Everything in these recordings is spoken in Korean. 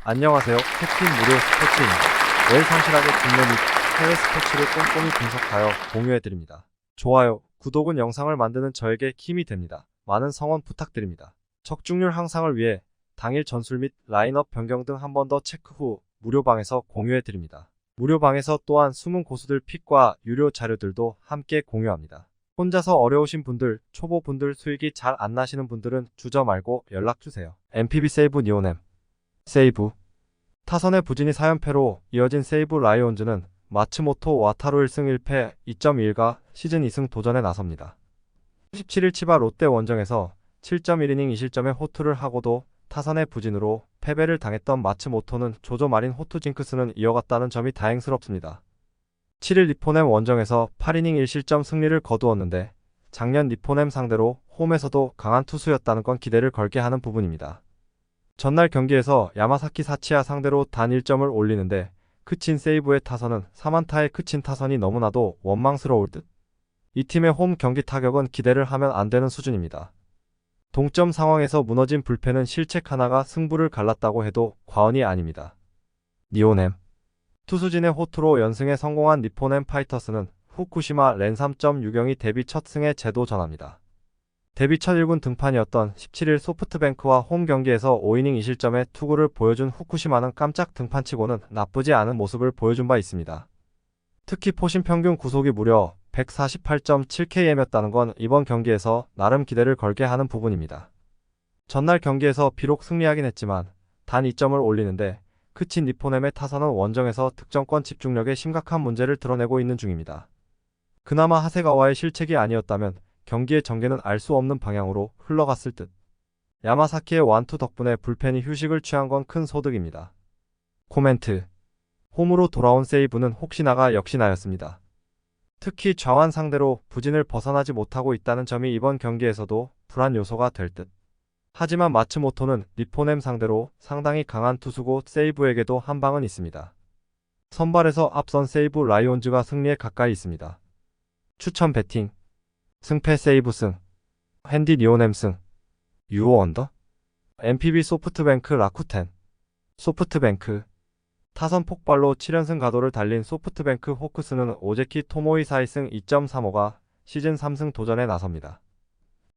안녕하세요. 캡틴 무료 스포츠입니다. 매일 성실하게 국내 및 해외 스포츠를 꼼꼼히 분석하여 공유해드립니다. 좋아요, 구독은 영상을 만드는 저에게 힘이 됩니다. 많은 성원 부탁드립니다. 적중률 향상을 위해 당일 전술 및 라인업 변경 등 한 번 더 체크 후 무료방에서 공유해드립니다. 무료방에서 또한 숨은 고수들 픽과 유료 자료들도 함께 공유합니다. 혼자서 어려우신 분들, 초보분들 수익이 잘 안 나시는 분들은 주저 말고 연락주세요. MPB 세이브 니오넴 세이브 타선의 부진이 4연패로 이어진 세이브 라이온즈는 마츠모토 와타루 1승 1패 2.1가 시즌 2승 도전에 나섭니다. 17일 치바 롯데 원정에서 7.1이닝 2실점의 호투를 하고도 타선의 부진으로 패배를 당했던 마츠모토는 조조 마린 호투 징크스는 이어갔다는 점이 다행스럽습니다. 7일 니포넴 원정에서 8이닝 1실점 승리를 거두었는데 작년 니포넴 상대로 홈에서도 강한 투수였다는 건 기대를 걸게 하는 부분입니다. 전날 경기에서 야마사키 사치야 상대로 단 1점을 올리는데 그친 세이브의 타선은 3안타에 그친 타선이 너무나도 원망스러울 듯. 이 팀의 홈 경기 타격은 기대를 하면 안 되는 수준입니다. 동점 상황에서 무너진 불펜은 실책 하나가 승부를 갈랐다고 해도 과언이 아닙니다. 니오넴 투수진의 호투로 연승에 성공한 니포넴 파이터스는 후쿠시마 렌 3.6경이 데뷔 첫 승에 제도 전합니다. 데뷔 첫 1군 등판이었던 17일 소프트뱅크와 홈 경기에서 5이닝 2실점의 투구를 보여준 후쿠시마는 깜짝 등판치고는 나쁘지 않은 모습을 보여준 바 있습니다. 특히 포심 평균 구속이 무려 148.7km였다는 건 이번 경기에서 나름 기대를 걸게 하는 부분입니다. 전날 경기에서 비록 승리하긴 했지만 단 2점을 올리는데 그친 니포넴의 타선은 원정에서 득점권 집중력에 심각한 문제를 드러내고 있는 중입니다. 그나마 하세가와의 실책이 아니었다면 경기의 전개는 알 수 없는 방향으로 흘러갔을 듯. 야마사키의 완투 덕분에 불펜이 휴식을 취한 건 큰 소득입니다. 코멘트 홈으로 돌아온 세이브는 혹시나가 역시나였습니다. 특히 좌완 상대로 부진을 벗어나지 못하고 있다는 점이 이번 경기에서도 불안 요소가 될 듯. 하지만 마츠모토는 니포넴 상대로 상당히 강한 투수고 세이브에게도 한 방은 있습니다. 선발에서 앞선 세이브 라이온즈가 승리에 가까이 있습니다. 추천 배팅 승패 세이브 승 핸디 니오넴 승 유오 언더 MPB 소프트뱅크 라쿠텐 소프트뱅크 타선 폭발로 7연승 가도를 달린 소프트뱅크 호크스는 오제키 토모이 4위승 2.35가 시즌 3승 도전에 나섭니다.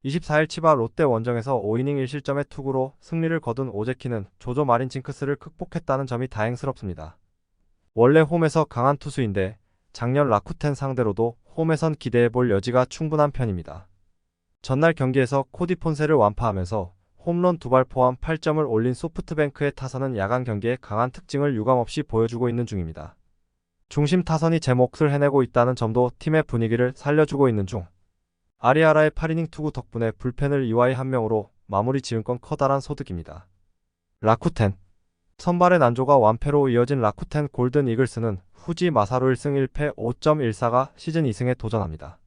24일 치바 롯데 원정에서 5이닝 1실점의 투구로 승리를 거둔 오제키는 조조 마린 징크스를 극복했다는 점이 다행스럽습니다. 원래 홈에서 강한 투수인데 작년 라쿠텐 상대로도 홈에선 기대해볼 여지가 충분한 편입니다. 전날 경기에서 코디 폰세를 완파하면서 홈런 2발 포함 8점을 올린 소프트뱅크의 타선은 야간 경기에 강한 특징을 유감없이 보여주고 있는 중입니다. 중심 타선이 제 몫을 해내고 있다는 점도 팀의 분위기를 살려주고 있는 중. 아리아라의 8이닝 투구 덕분에 불펜을 이와이 한 명으로 마무리 지은 건 커다란 소득입니다. 라쿠텐 선발의 난조가 완패로 이어진 라쿠텐 골든 이글스는 후지 마사루 1승 1패 5.14가 시즌 2승에 도전합니다.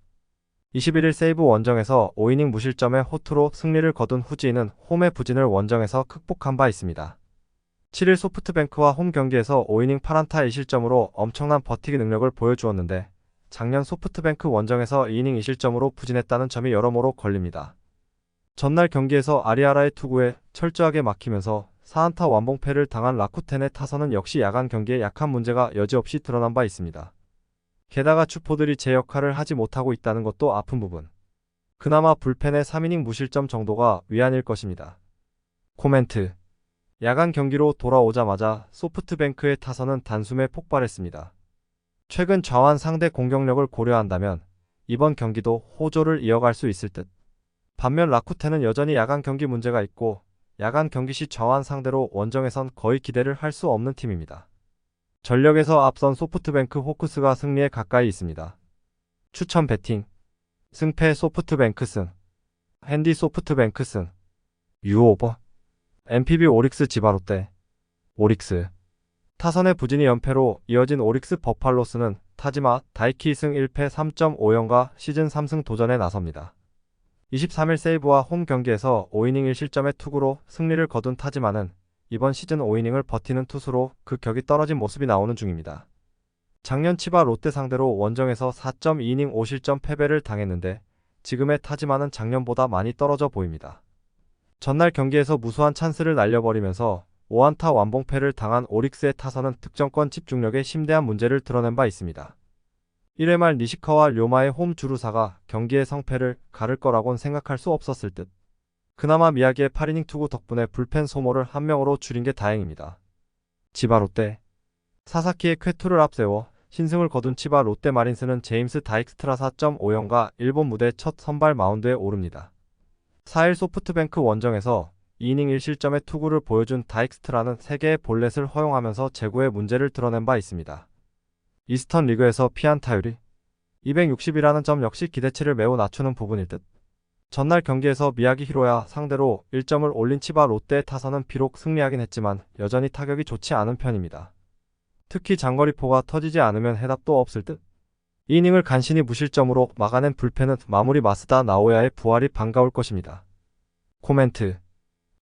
21일 세이브 원정에서 5이닝 무실점의 호투로 승리를 거둔 후지는 홈의 부진을 원정에서 극복한 바 있습니다. 7일 소프트뱅크와 홈 경기에서 5이닝 8안타 2실점으로 엄청난 버티기 능력을 보여주었는데 작년 소프트뱅크 원정에서 2이닝 2실점으로 부진했다는 점이 여러모로 걸립니다. 전날 경기에서 아리아라의 투구에 철저하게 막히면서 4안타 완봉패를 당한 라쿠텐의 타선은 역시 야간 경기에 약한 문제가 여지없이 드러난 바 있습니다. 게다가 주포들이 제 역할을 하지 못하고 있다는 것도 아픈 부분. 그나마 불펜의 3이닝 무실점 정도가 위안일 것입니다. 코멘트 야간 경기로 돌아오자마자 소프트뱅크의 타선은 단숨에 폭발했습니다. 최근 좌완 상대 공격력을 고려한다면 이번 경기도 호조를 이어갈 수 있을 듯. 반면 라쿠텐은 여전히 야간 경기 문제가 있고 야간 경기 시 좌완 상대로 원정에선 거의 기대를 할 수 없는 팀입니다. 전력에서 앞선 소프트뱅크 호크스가 승리에 가까이 있습니다. 추천 배팅 승패 소프트뱅크 승 핸디 소프트뱅크 승 유오버 MPB 오릭스 지바롯데 오릭스 타선의 부진이 연패로 이어진 오릭스 버팔로스는 타지마 다이키 승 1패 3.50가 시즌 3승 도전에 나섭니다. 23일 세이브와 홈 경기에서 5이닝 1실점의 투구로 승리를 거둔 타지마는 이번 시즌 5이닝을 버티는 투수로 그 격이 떨어진 모습이 나오는 중입니다. 작년 치바 롯데 상대로 원정에서 4.2이닝 5실점 패배를 당했는데 지금의 타지마는 작년보다 많이 떨어져 보입니다. 전날 경기에서 무수한 찬스를 날려버리면서 5안타 완봉패를 당한 오릭스의 타선은 득점권 집중력에 심대한 문제를 드러낸 바 있습니다. 1회 말 니시카와 료마의 홈 주루사가 경기의 성패를 가를 거라곤 생각할 수 없었을 듯. 그나마 미야기의 8이닝 투구 덕분에 불펜 소모를 한 명으로 줄인 게 다행입니다. 지바 롯데. 사사키의 쾌투를 앞세워 신승을 거둔 치바 롯데 마린스는 제임스 다익스트라 4.5연과 일본 무대 첫 선발 마운드에 오릅니다. 4일 소프트뱅크 원정에서 2이닝 1실점의 투구를 보여준 다익스트라는 3개의 볼넷을 허용하면서 제구의 문제를 드러낸 바 있습니다. 이스턴 리그에서 피안 타율이 260이라는 점 역시 기대치를 매우 낮추는 부분일 듯. 전날 경기에서 미야기 히로야 상대로 1점을 올린 치바 롯데의 타선은 비록 승리하긴 했지만 여전히 타격이 좋지 않은 편입니다. 특히 장거리포가 터지지 않으면 해답도 없을 듯. 이 이닝을 간신히 무실점으로 막아낸 불펜은 마무리 마스다 나오야의 부활이 반가울 것입니다. 코멘트.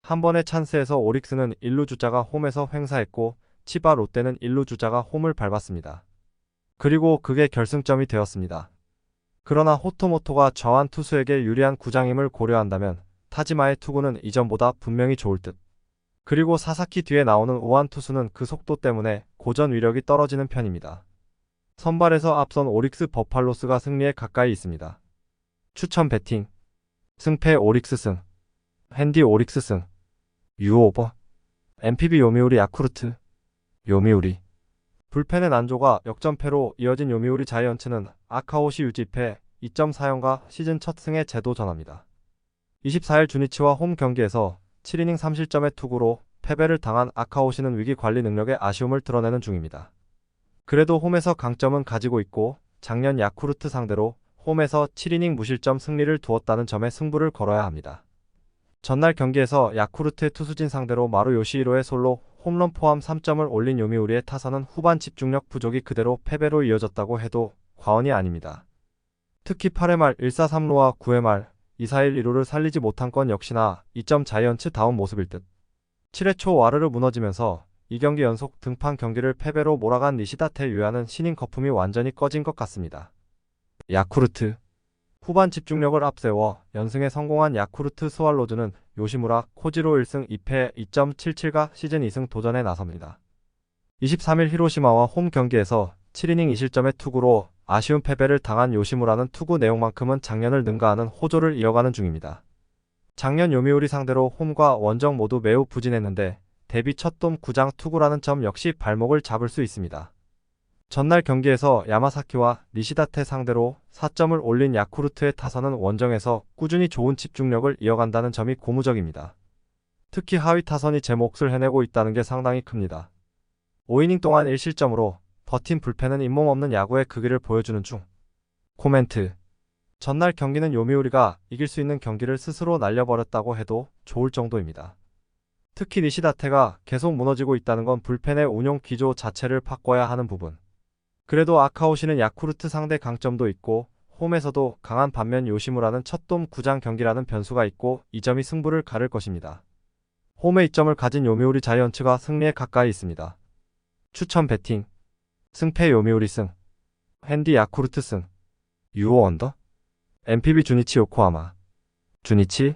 한 번의 찬스에서 오릭스는 1루 주자가 홈에서 횡사했고 치바 롯데는 1루 주자가 홈을 밟았습니다. 그리고 그게 결승점이 되었습니다. 그러나 호토모토가 저한 투수에게 유리한 구장임을 고려한다면 타지마의 투구는 이전보다 분명히 좋을 듯. 그리고 사사키 뒤에 나오는 우한 투수는 그 속도 때문에 고전 위력이 떨어지는 편입니다. 선발에서 앞선 오릭스 버팔로스가 승리에 가까이 있습니다. 추천 배팅. 승패 오릭스 승. 핸디 오릭스 승. 유오버. MPB 요미우리 야쿠르트. 요미우리. 불펜의 난조가 역전패로 이어진 요미우리 자이언츠는 아카오시 유지패 2.4연과 시즌 첫 승에 제도 전합니다. 24일 주니치와 홈 경기에서 7이닝 3실점의 투구로 패배를 당한 아카오시는 위기 관리 능력에 아쉬움을 드러내는 중입니다. 그래도 홈에서 강점은 가지고 있고 작년 야쿠르트 상대로 홈에서 7이닝 무실점 승리를 두었다는 점에 승부를 걸어야 합니다. 전날 경기에서 야쿠르트의 투수진 상대로 마루 요시히로의 솔로 홈런 포함 3점을 올린 요미우리의 타선은 후반 집중력 부족이 그대로 패배로 이어졌다고 해도 과언이 아닙니다. 특히 8회 말 1-4-3루와 9회 말 2-4-1-2루를 살리지 못한 건 역시나 2점 자이언츠다운 모습일 듯. 7회 초 와르르 무너지면서 2경기 연속 등판 경기를 패배로 몰아간 니시다테 유야는 신인 거품이 완전히 꺼진 것 같습니다. 야쿠르트. 후반 집중력을 앞세워 연승에 성공한 야쿠르트 스왈로즈는 요시무라, 코지로 1승 2패 2.77가 시즌 2승 도전에 나섭니다. 23일 히로시마와 홈 경기에서 7이닝 2실점의 투구로 아쉬운 패배를 당한 요시무라는 투구 내용만큼은 작년을 능가하는 호조를 이어가는 중입니다. 작년 요미우리 상대로 홈과 원정 모두 매우 부진했는데 데뷔 첫 돔 구장 투구라는 점 역시 발목을 잡을 수 있습니다. 전날 경기에서 야마사키와 니시다테 상대로 4점을 올린 야쿠르트의 타선은 원정에서 꾸준히 좋은 집중력을 이어간다는 점이 고무적입니다. 특히 하위 타선이 제 몫을 해내고 있다는 게 상당히 큽니다. 5이닝 동안 1실점으로 버틴 불펜은 잇몸 없는 야구의 크기를 보여주는 중. 코멘트. 전날 경기는 요미우리가 이길 수 있는 경기를 스스로 날려버렸다고 해도 좋을 정도입니다. 특히 니시다테가 계속 무너지고 있다는 건 불펜의 운용 기조 자체를 바꿔야 하는 부분. 그래도 아카오시는 야쿠르트 상대 강점도 있고 홈에서도 강한 반면 요시무라는 첫돔 구장 경기라는 변수가 있고 이 점이 승부를 가를 것입니다. 홈에 이점을 가진 요미우리 자이언츠가 승리에 가까이 있습니다. 추천 배팅. 승패 요미우리 승. 핸디 야쿠르트 승. 유오 언더. MPB 주니치 요코하마. 주니치.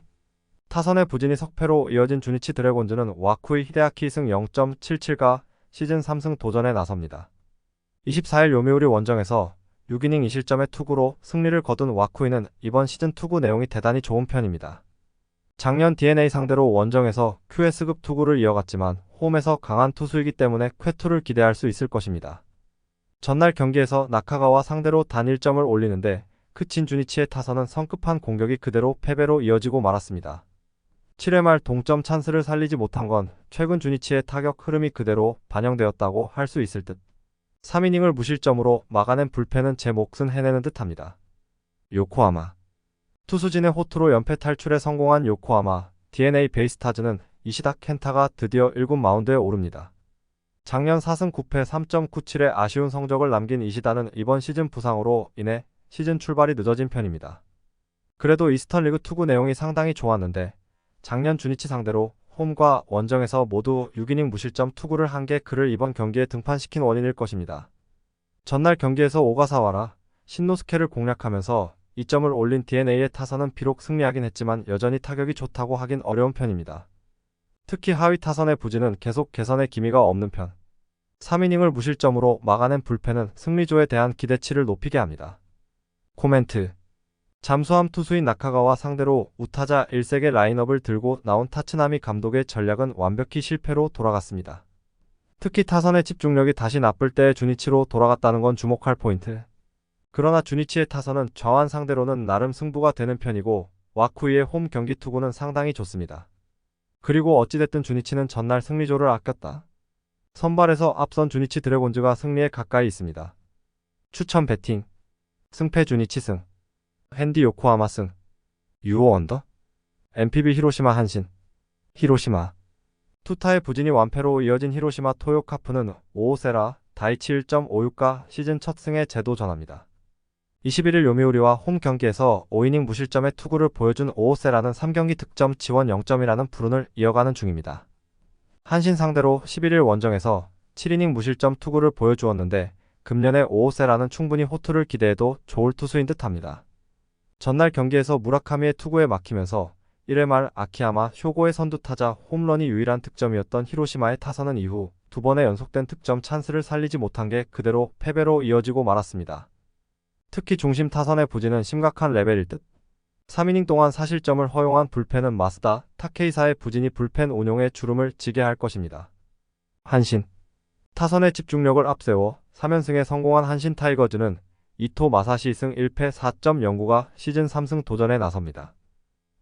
타선의 부진이 석패로 이어진 주니치 드래곤즈는 와쿠이 히데아키 승 0.77가 시즌 3승 도전에 나섭니다. 24일 요미우리 원정에서 6이닝 2실점의 투구로 승리를 거둔 와쿠이는 이번 시즌 투구 내용이 대단히 좋은 편입니다. 작년 DNA 상대로 원정에서 QS급 투구를 이어갔지만 홈에서 강한 투수이기 때문에 쾌투를 기대할 수 있을 것입니다. 전날 경기에서 나카가와 상대로 단 1점을 올리는데 크친 주니치의 타선은 성급한 공격이 그대로 패배로 이어지고 말았습니다. 7회 말 동점 찬스를 살리지 못한 건 최근 주니치의 타격 흐름이 그대로 반영되었다고 할 수 있을 듯. 3이닝을 무실점으로 막아낸 불펜은 제 몫은 해내는 듯합니다. 요코하마. 투수진의 호투로 연패 탈출에 성공한 요코하마 DNA 베이스타즈는 이시다 켄타가 드디어 1군 마운드에 오릅니다. 작년 4승 9패 3.97의 아쉬운 성적을 남긴 이시다는 이번 시즌 부상으로 인해 시즌 출발이 늦어진 편입니다. 그래도 이스턴 리그 투구 내용이 상당히 좋았는데 작년 주니치 상대로 홈과 원정에서 모두 6이닝 무실점 투구를 한 게 그를 이번 경기에 등판시킨 원인일 것입니다. 전날 경기에서 오가사와라, 신노스케를 공략하면서 2점을 올린 DNA의 타선은 비록 승리하긴 했지만 여전히 타격이 좋다고 하긴 어려운 편입니다. 특히 하위 타선의 부진은 계속 개선의 기미가 없는 편. 3이닝을 무실점으로 막아낸 불펜은 승리조에 대한 기대치를 높이게 합니다. 코멘트. 잠수함 투수인 나카가와 상대로 우타자 1세계 라인업을 들고 나온 타츠나미 감독의 전략은 완벽히 실패로 돌아갔습니다. 특히 타선의 집중력이 다시 나쁠 때의 주니치로 돌아갔다는 건 주목할 포인트. 그러나 주니치의 타선은 좌완 상대로는 나름 승부가 되는 편이고 와쿠이의 홈 경기 투구는 상당히 좋습니다. 그리고 어찌됐든 주니치는 전날 승리조를 아꼈다. 선발에서 앞선 주니치 드래곤즈가 승리에 가까이 있습니다. 추천 배팅. 승패 주니치 승. 핸디 요코하마 승. 유오 언더. MPB 히로시마 한신. 히로시마. 투타의 부진이 완패로 이어진 히로시마 토요카프는 오오세라 다이치 1.56가 시즌 첫 승에 제도 전합니다. 21일 요미우리와 홈 경기에서 5이닝 무실점의 투구를 보여준 오오세라는 3경기 득점 지원 0점이라는 불운을 이어가는 중입니다. 한신 상대로 11일 원정에서 7이닝 무실점 투구를 보여주었는데 금년의 오오세라는 충분히 호투를 기대해도 좋을 투수인 듯합니다. 전날 경기에서 무라카미의 투구에 막히면서 1회 말 아키야마 쇼고의 선두타자 홈런이 유일한 득점이었던 히로시마의 타선은 이후 두 번의 연속된 득점 찬스를 살리지 못한 게 그대로 패배로 이어지고 말았습니다. 특히 중심 타선의 부진은 심각한 레벨일 듯. 3이닝 동안 4실점을 허용한 불펜은 마스다 타케이사의 부진이 불펜 운용에 주름을 지게 할 것입니다. 한신. 타선의 집중력을 앞세워 3연승에 성공한 한신 타이거즈는 이토 마사시 승 1패 4.09가 시즌 3승 도전에 나섭니다.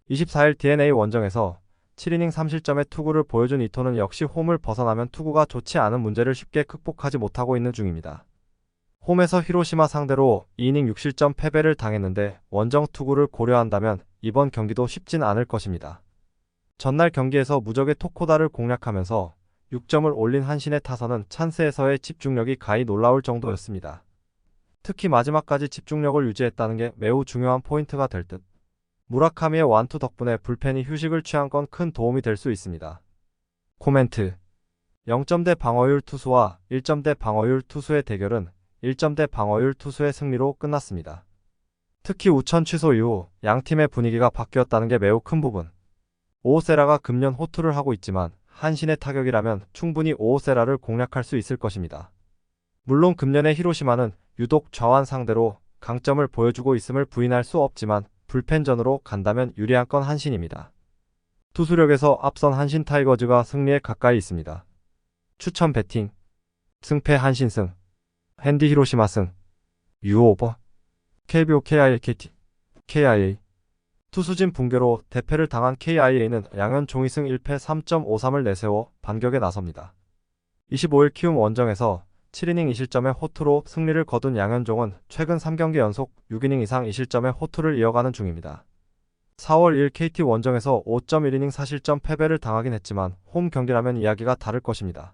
24일 DNA 원정에서 7이닝 3실점의 투구를 보여준 이토는 역시 홈을 벗어나면 투구가 좋지 않은 문제를 쉽게 극복하지 못하고 있는 중입니다. 홈에서 히로시마 상대로 2이닝 6실점 패배를 당했는데 원정 투구를 고려한다면 이번 경기도 쉽진 않을 것입니다. 전날 경기에서 무적의 토코다를 공략하면서 6점을 올린 한신의 타선은 찬스에서의 집중력이 가히 놀라울 정도였습니다. 특히 마지막까지 집중력을 유지했다는 게 매우 중요한 포인트가 될 듯. 무라카미의 완투 덕분에 불펜이 휴식을 취한 건 큰 도움이 될 수 있습니다. 코멘트. 0점대 방어율 투수와 1점대 방어율 투수의 대결은 1점대 방어율 투수의 승리로 끝났습니다. 특히 우천 취소 이후 양팀의 분위기가 바뀌었다는 게 매우 큰 부분. 오오세라가 금년 호투를 하고 있지만 한신의 타격이라면 충분히 오오세라를 공략할 수 있을 것입니다. 물론 금년의 히로시마는 유독 좌완 상대로 강점을 보여주고 있음을 부인할 수 없지만 불펜전으로 간다면 유리한 건 한신입니다. 투수력에서 앞선 한신 타이거즈가 승리에 가까이 있습니다. 추천 배팅. 승패 한신 승. 핸디 히로시마 승. 유오버. KBO KIA-KT. KIA. 투수진 붕괴로 대패를 당한 KIA는 양현 종이승 1패 3.53을 내세워 반격에 나섭니다. 25일 키움 원정에서 7이닝 2실점의 호투로 승리를 거둔 양현종은 최근 3경기 연속 6이닝 이상 2실점의 호투를 이어가는 중입니다. 4월 1일 KT 원정에서 5.1이닝 4실점 패배를 당하긴 했지만 홈 경기라면 이야기가 다를 것입니다.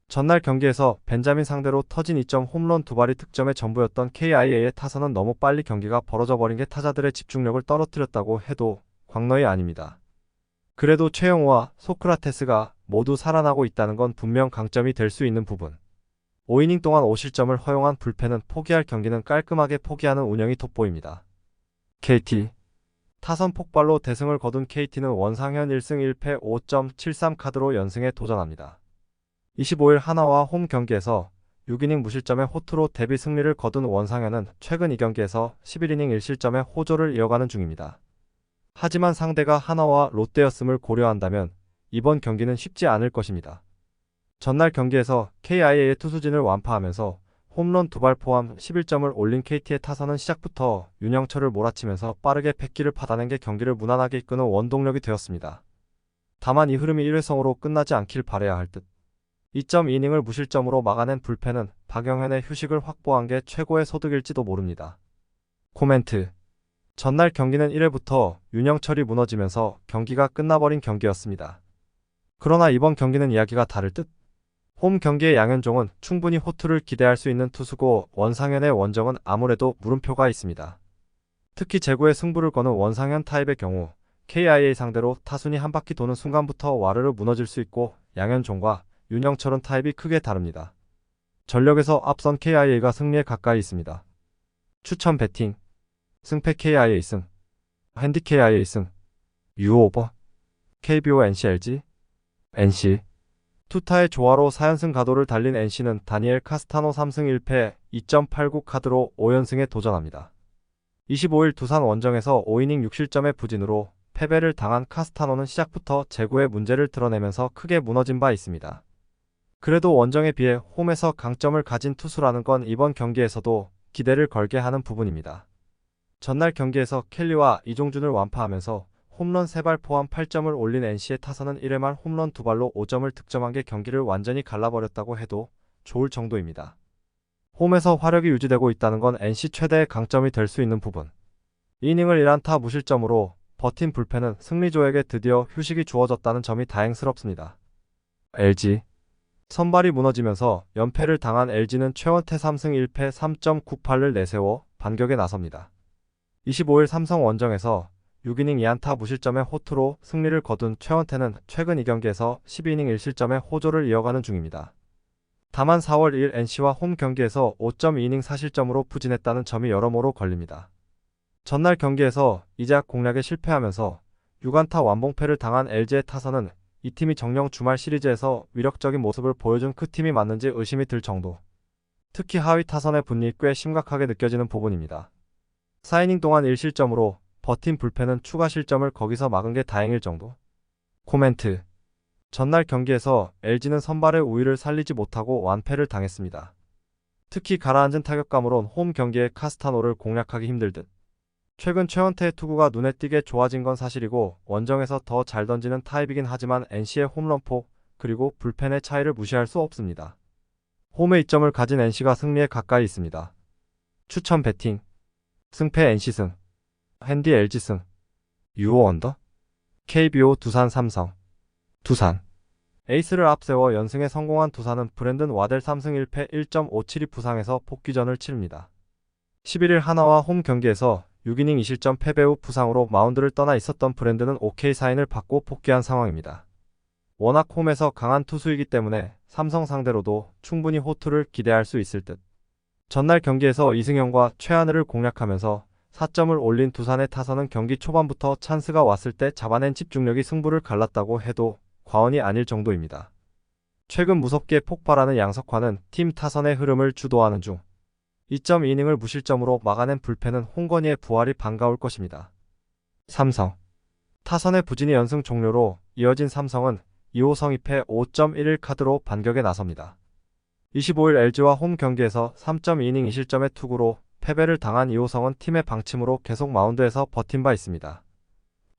전날 경기에서 벤자민 상대로 터진 2점 홈런 2발이 득점의 전부였던 KIA의 타선은 너무 빨리 경기가 벌어져 버린 게 타자들의 집중력을 떨어뜨렸다고 해도 광너이 아닙니다. 그래도 최영우와 소크라테스가 모두 살아나고 있다는 건 분명 강점이 될 수 있는 부분. 5이닝 동안 5실점을 허용한 불펜은 포기할 경기는 깔끔하게 포기하는 운영이 돋보입니다. KT. 타선 폭발로 대승을 거둔 KT는 원상현 1승 1패 5.73 카드로 연승에 도전합니다. 25일 하나와 홈 경기에서 6이닝 무실점의 호투로 데뷔 승리를 거둔 원상현은 최근 2경기에서 11이닝 1실점의 호조를 이어가는 중입니다. 하지만 상대가 하나와 롯데였음을 고려한다면 이번 경기는 쉽지 않을 것입니다. 전날 경기에서 KIA의 투수진을 완파하면서 홈런 2발 포함 11점을 올린 KT의 타선은 시작부터 윤영철을 몰아치면서 빠르게 패기를 받아낸 게 경기를 무난하게 이끄는 원동력이 되었습니다. 다만 이 흐름이 1회성으로 끝나지 않길 바라야 할 듯. 2.2이닝을 무실점으로 막아낸 불펜은 박영현의 휴식을 확보한 게 최고의 소득일지도 모릅니다. 코멘트. 전날 경기는 1회부터 윤영철이 무너지면서 경기가 끝나버린 경기였습니다. 그러나 이번 경기는 이야기가 다를 듯. 홈 경기의 양현종은 충분히 호투를 기대할 수 있는 투수고 원상현의 원정은 아무래도 물음표가 있습니다. 특히 제구의 승부를 거는 원상현 타입의 경우 KIA 상대로 타순이 한 바퀴 도는 순간부터 와르르 무너질 수 있고 양현종과 윤영철은 타입이 크게 다릅니다. 전력에서 앞선 KIA가 승리에 가까이 있습니다. 추천 배팅. 승패 KIA 승. 핸디 KIA 승. 유오버. KBO NCLG. NC 투타의 조화로 4연승 가도를 달린 NC는 다니엘 카스타노 3승 1패 2.89 카드로 5연승에 도전합니다. 25일 두산 원정에서 5이닝 6실점의 부진으로 패배를 당한 카스타노는 시작부터 제구의 문제를 드러내면서 크게 무너진 바 있습니다. 그래도 원정에 비해 홈에서 강점을 가진 투수라는 건 이번 경기에서도 기대를 걸게 하는 부분입니다. 전날 경기에서 켈리와 이종준을 완파하면서 홈런 3발 포함 8점을 올린 NC의 타선은 1회 말 홈런 2발로 5점을 득점한 게 경기를 완전히 갈라버렸다고 해도 좋을 정도입니다. 홈에서 화력이 유지되고 있다는 건 NC 최대의 강점이 될 수 있는 부분. 이닝을 1안타 무실점으로 버틴 불펜은 승리조에게 드디어 휴식이 주어졌다는 점이 다행스럽습니다. LG 선발이 무너지면서 연패를 당한 LG는 최원태 3승 1패 3.98를 내세워 반격에 나섭니다. 25일 삼성 원정에서 6이닝 2안타 무실점의 호투로 승리를 거둔 최원태는 최근 2경기에서 12이닝 1실점의 호조를 이어가는 중입니다. 다만 4월 2일 NC와 홈 경기에서 5.2이닝 4실점으로 부진했다는 점이 여러모로 걸립니다. 전날 경기에서 이재학 공략에 실패하면서 6안타 완봉패를 당한 LG의 타선은 이 팀이 정녕 주말 시리즈에서 위력적인 모습을 보여준 그 팀이 맞는지 의심이 들 정도. 특히 하위 타선의 분리 꽤 심각하게 느껴지는 부분입니다. 4이닝 동안 1실점으로 버틴 불펜은 추가 실점을 거기서 막은 게 다행일 정도. 코멘트. 전날 경기에서 LG는 선발의 우위를 살리지 못하고 완패를 당했습니다. 특히 가라앉은 타격감으론 홈 경기에 카스타노를 공략하기 힘들 듯. 최근 최원태의 투구가 눈에 띄게 좋아진 건 사실이고 원정에서 더 잘 던지는 타입이긴 하지만 NC의 홈런폭 그리고 불펜의 차이를 무시할 수 없습니다. 홈에 이점을 가진 NC가 승리에 가까이 있습니다. 추천 배팅 승패 NC승 핸디 LG승 유오 언더 KBO 두산 삼성 두산 에이스를 앞세워 연승에 성공한 두산은 브랜든 와델 3승 1패 1.57이 부상해서 복귀전을 치릅니다. 11일 하나와 홈 경기에서 6이닝 2실점 패배 후 부상으로 마운드를 떠나 있었던 브랜든은 OK 사인을 받고 복귀한 상황입니다. 워낙 홈에서 강한 투수이기 때문에 삼성 상대로도 충분히 호투를 기대할 수 있을 듯. 전날 경기에서 이승현과 최하늘을 공략하면서 4점을 올린 두산의 타선은 경기 초반부터 찬스가 왔을 때 잡아낸 집중력이 승부를 갈랐다고 해도 과언이 아닐 정도입니다. 최근 무섭게 폭발하는 양석환은 팀 타선의 흐름을 주도하는 중 2.2이닝을 무실점으로 막아낸 불펜은 홍건희의 부활이 반가울 것입니다. 삼성 타선의 부진이 연승 종료로 이어진 삼성은 2호성 2패 5.11 카드로 반격에 나섭니다. 25일 LG와 홈 경기에서 3.2이닝 2실점의 투구로 패배를 당한 2호성은 팀의 방침으로 계속 마운드에서 버틴 바 있습니다.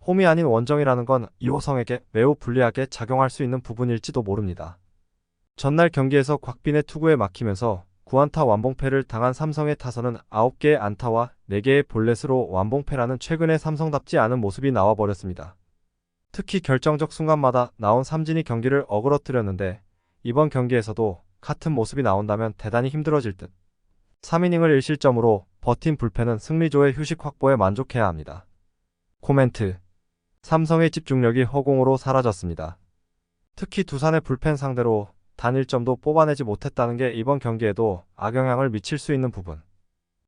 홈이 아닌 원정이라는 건 2호성에게 매우 불리하게 작용할 수 있는 부분일지도 모릅니다. 전날 경기에서 곽빈의 투구에 막히면서 9안타 완봉패를 당한 삼성의 타선은 9개의 안타와 4개의 볼넷으로 완봉패라는 최근의 삼성답지 않은 모습이 나와버렸습니다. 특히 결정적 순간마다 나온 삼진이 경기를 어그러뜨렸는데 이번 경기에서도 같은 모습이 나온다면 대단히 힘들어질 듯. 3이닝을 1실점으로 버틴 불펜은 승리조의 휴식 확보에 만족해야 합니다. 코멘트. 삼성의 집중력이 허공으로 사라졌습니다. 특히 두산의 불펜 상대로 단 1점도 뽑아내지 못했다는 게 이번 경기에도 악영향을 미칠 수 있는 부분.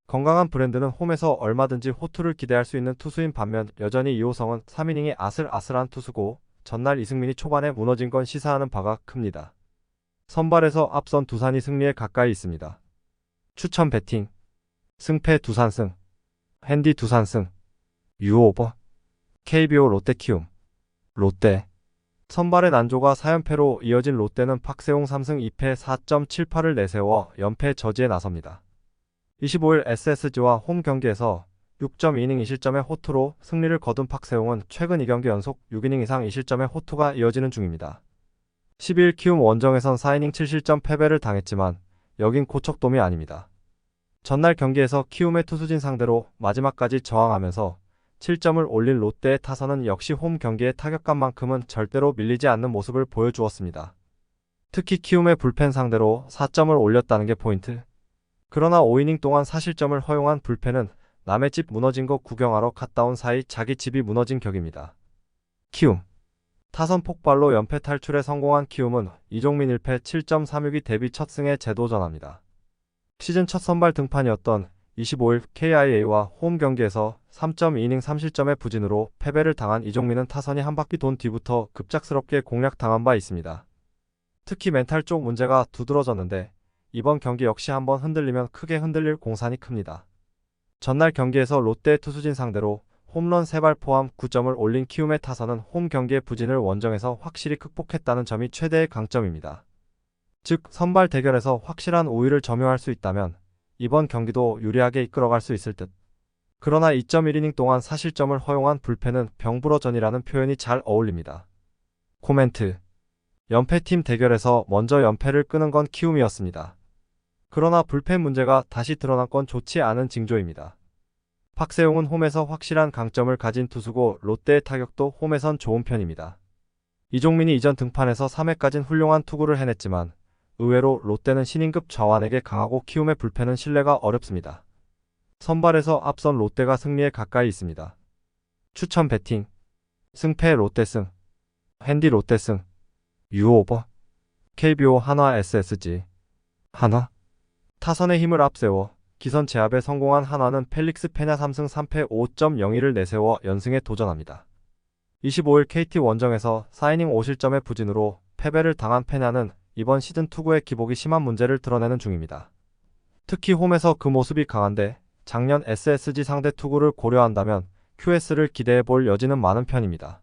건강한 브랜드는 홈에서 얼마든지 호투를 기대할 수 있는 투수인 반면 여전히 이호성은 3이닝이 아슬아슬한 투수고 전날 이승민이 초반에 무너진 건 시사하는 바가 큽니다. 선발에서 앞선 두산이 승리에 가까이 있습니다. 추천 배팅 승패 두산승 핸디 두산승 유오버 KBO 롯데 키움 롯데 선발의 난조가 4연패로 이어진 롯데는 박세웅 3승 2패 4.78을 내세워 연패 저지에 나섭니다. 25일 SSG와 홈 경기에서 6.2이닝 2실점의 호투로 승리를 거둔 박세웅은 최근 2경기 연속 6이닝 이상 2실점의 호투가 이어지는 중입니다. 12일 키움 원정에선 4이닝 7실점 패배를 당했지만 여긴 고척돔이 아닙니다. 전날 경기에서 키움의 투수진 상대로 마지막까지 저항하면서 7점을 올린 롯데의 타선은 역시 홈 경기의 타격감만큼은 절대로 밀리지 않는 모습을 보여주었습니다. 특히 키움의 불펜 상대로 4점을 올렸다는 게 포인트. 그러나 5이닝 동안 4실점을 허용한 불펜은 남의 집 무너진 거 구경하러 갔다 온 사이 자기 집이 무너진 격입니다. 키움 타선 폭발로 연패 탈출에 성공한 키움은 이종민 1패 7.36이 데뷔 첫 승에 재도전합니다. 시즌 첫 선발 등판이었던 25일 KIA와 홈 경기에서 3.2이닝 3실점의 부진으로 패배를 당한 이종민은 타선이 한 바퀴 돈 뒤부터 급작스럽게 공략당한 바 있습니다. 특히 멘탈 쪽 문제가 두드러졌는데 이번 경기 역시 한번 흔들리면 크게 흔들릴 공산이 큽니다. 전날 경기에서 롯데 투수진 상대로 홈런 3발 포함 9점을 올린 키움의 타선은 홈 경기의 부진을 원정에서 확실히 극복했다는 점이 최대의 강점입니다. 즉 선발 대결에서 확실한 우위를 점유할 수 있다면 이번 경기도 유리하게 이끌어갈 수 있을 듯. 그러나 2.1이닝 동안 사실점을 허용한 불펜은 병불허전이라는 표현이 잘 어울립니다. 코멘트. 연패팀 대결에서 먼저 연패를 끄는 건 키움이었습니다. 그러나 불펜 문제가 다시 드러난 건 좋지 않은 징조입니다. 박세용은 홈에서 확실한 강점을 가진 투수고 롯데의 타격도 홈에선 좋은 편입니다. 이종민이 이전 등판에서 3회까진 훌륭한 투구를 해냈지만 의외로 롯데는 신인급 좌완에게 강하고 키움의 불펜은 신뢰가 어렵습니다. 선발에서 앞선 롯데가 승리에 가까이 있습니다. 추천 배팅. 승패 롯데승. 핸디 롯데승. 유오버. KBO 한화 SSG. 한화. 타선의 힘을 앞세워 기선 제압에 성공한 한화는 펠릭스 페냐 3승 3패 5.02를 내세워 연승에 도전합니다. 25일 KT 원정에서 4이닝 5실점의 부진으로 패배를 당한 페냐는 이번 시즌 투구의 기복이 심한 문제를 드러내는 중입니다. 특히 홈에서 그 모습이 강한데 작년 SSG 상대 투구를 고려한다면 QS를 기대해볼 여지는 많은 편입니다.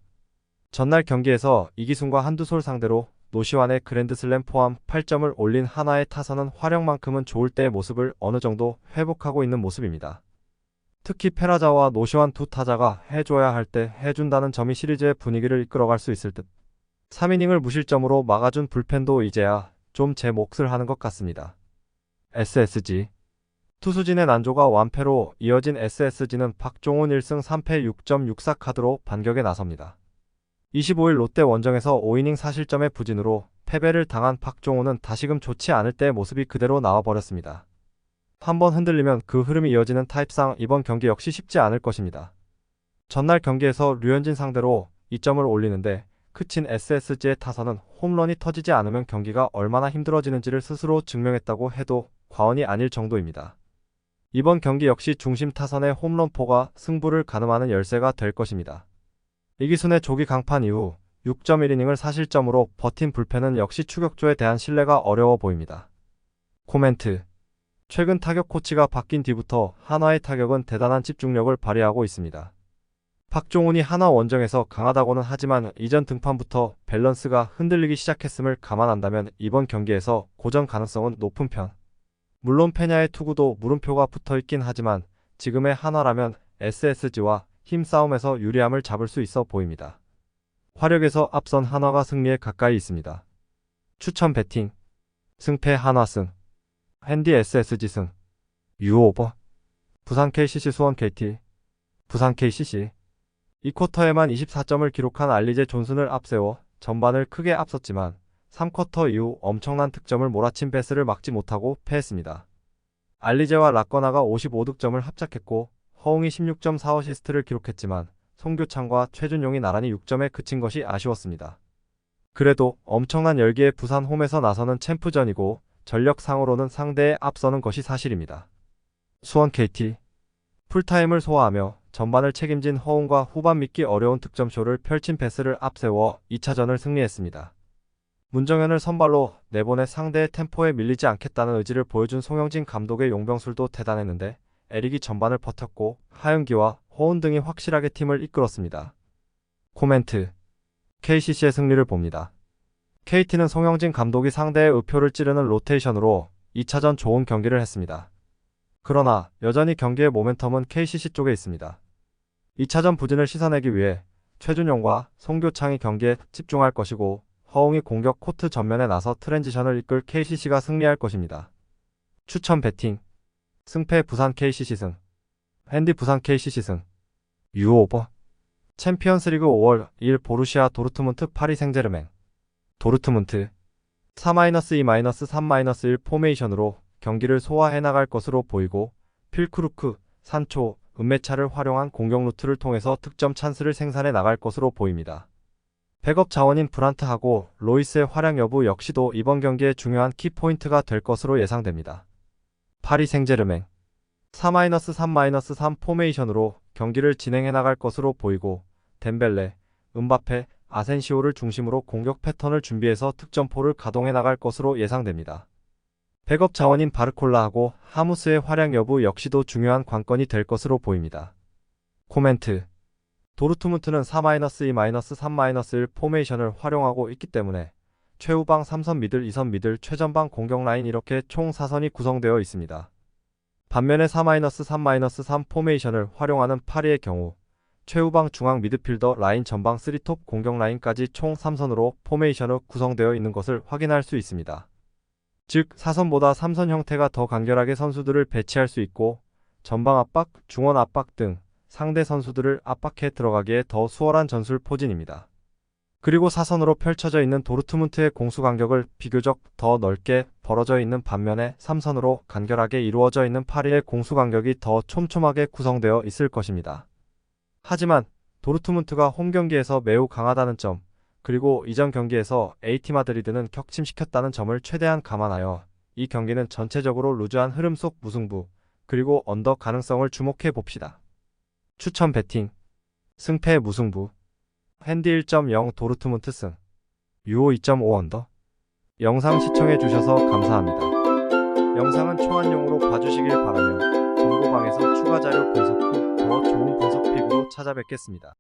전날 경기에서 이기순과 한두솔 상대로 노시환의 그랜드슬램 포함 8점을 올린 한화의 타선은 화력만큼은 좋을 때의 모습을 어느 정도 회복하고 있는 모습입니다. 특히 페라자와 노시환 두 타자가 해줘야 할 때 해준다는 점이 시리즈의 분위기를 이끌어갈 수 있을 듯. 3이닝을 무실점으로 막아준 불펜도 이제야 좀 제 몫을 하는 것 같습니다. SSG. 투수진의 난조가 완패로 이어진 SSG는 박종훈 1승 3패 6.64 카드로 반격에 나섭니다. 25일 롯데 원정에서 5이닝 4실점의 부진으로 패배를 당한 박종훈은 다시금 좋지 않을 때의 모습이 그대로 나와버렸습니다. 한번 흔들리면 그 흐름이 이어지는 타입상 이번 경기 역시 쉽지 않을 것입니다. 전날 경기에서 류현진 상대로 2점을 올리는데 그친 SSG의 타선은 홈런이 터지지 않으면 경기가 얼마나 힘들어지는지를 스스로 증명했다고 해도 과언이 아닐 정도입니다. 이번 경기 역시 중심 타선의 홈런포가 승부를 가늠하는 열쇠가 될 것입니다. 이기순의 조기 강판 이후 6.1이닝을 사실점으로 버틴 불펜은 역시 추격조에 대한 신뢰가 어려워 보입니다. 코멘트. 최근 타격 코치가 바뀐 뒤부터 한화의 타격은 대단한 집중력을 발휘하고 있습니다. 박종훈이 한화 원정에서 강하다고는 하지만 이전 등판부터 밸런스가 흔들리기 시작했음을 감안한다면 이번 경기에서 고전 가능성은 높은 편. 물론 페냐의 투구도 물음표가 붙어있긴 하지만 지금의 한화라면 SSG와 힘싸움에서 유리함을 잡을 수 있어 보입니다. 화력에서 앞선 한화가 승리에 가까이 있습니다. 추천 배팅. 승패 한화승. 핸디 SSG승. 유오버. 부산 KCC 수원 KT. 부산 KCC. 이 쿼터에만 24점을 기록한 알리제 존슨을 앞세워 전반을 크게 앞섰지만 3쿼터 이후 엄청난 득점을 몰아친 베스를 막지 못하고 패했습니다. 알리제와 라꺼나가 55득점을 합작했고 허웅이 16.4어시스트를 기록했지만 송교창과 최준용이 나란히 6점에 그친 것이 아쉬웠습니다. 그래도 엄청난 열기의 부산 홈에서 나서는 챔프전이고 전력상으로는 상대에 앞서는 것이 사실입니다. 수원 KT. 풀타임을 소화하며 전반을 책임진 허웅과 후반 믿기 어려운 득점쇼를 펼친 베스를 앞세워 2차전을 승리했습니다. 문정현을 선발로 내보내 상대의 템포에 밀리지 않겠다는 의지를 보여준 송영진 감독의 용병술도 대단했는데 에릭이 전반을 버텼고 하윤기와 허운 등이 확실하게 팀을 이끌었습니다. 코멘트. KCC의 승리를 봅니다. KT는 송영진 감독이 상대의 의표를 찌르는 로테이션으로 2차전 좋은 경기를 했습니다. 그러나 여전히 경기의 모멘텀은 KCC 쪽에 있습니다. 2차전 부진을 씻어내기 위해 최준용과 송교창이 경기에 집중할 것이고 허웅이 공격 코트 전면에 나서 트랜지션을 이끌 KCC가 승리할 것입니다. 추천 배팅. 승패 부산 KCC승. 핸디 부산 KCC승. 유오버. 챔피언스리그 5월 2일 보루시아 도르트문트 파리 생제르맹. 도르트문트. 4-2-3-1 포메이션으로 경기를 소화해 나갈 것으로 보이고 필크루크, 산초, 은메차를 활용한 공격 루트를 통해서 득점 찬스를 생산해 나갈 것으로 보입니다. 백업 자원인 브란트하고 로이스의 활약 여부 역시도 이번 경기의 중요한 키포인트가 될 것으로 예상됩니다. 파리 생제르맹. 4-3-3 포메이션으로 경기를 진행해 나갈 것으로 보이고 덴벨레, 음바페, 아센시오를 중심으로 공격 패턴을 준비해서 득점포를 가동해 나갈 것으로 예상됩니다. 백업 자원인 바르콜라하고 하무스의 활약 여부 역시도 중요한 관건이 될 것으로 보입니다. 코멘트. 도르트문트는 4-2-3-1 포메이션을 활용하고 있기 때문에 최후방 3선 미들, 2선 미들, 최전방 공격 라인 이렇게 총 4선이 구성되어 있습니다. 반면에 4-3-3 포메이션을 활용하는 파리의 경우 최후방 중앙 미드필더 라인 전방 3톱 공격 라인까지 총 3선으로 포메이션으로 구성되어 있는 것을 확인할 수 있습니다. 즉 4선보다 3선 형태가 더 간결하게 선수들을 배치할 수 있고 전방 압박, 중원 압박 등 상대 선수들을 압박해 들어가기에 더 수월한 전술 포진입니다. 그리고 4선으로 펼쳐져 있는 도르트문트의 공수 간격을 비교적 더 넓게 벌어져 있는 반면에 3선으로 간결하게 이루어져 있는 파리의 공수 간격이 더 촘촘하게 구성되어 있을 것입니다. 하지만 도르트문트가 홈 경기에서 매우 강하다는 점, 그리고 이전 경기에서 AT 마드리드는 격침시켰다는 점을 최대한 감안하여 이 경기는 전체적으로 루즈한 흐름 속 무승부, 그리고 언더 가능성을 주목해 봅시다. 추천 배팅. 승패 무승부. 핸디 1.0 도르트문트 승. 유오 2.5 언더. 영상 시청해 주셔서 감사합니다. 영상은 초안용으로 봐주시길 바라며 정보방에서 추가 자료 분석 후 더 좋은 분석 픽으로 찾아뵙겠습니다.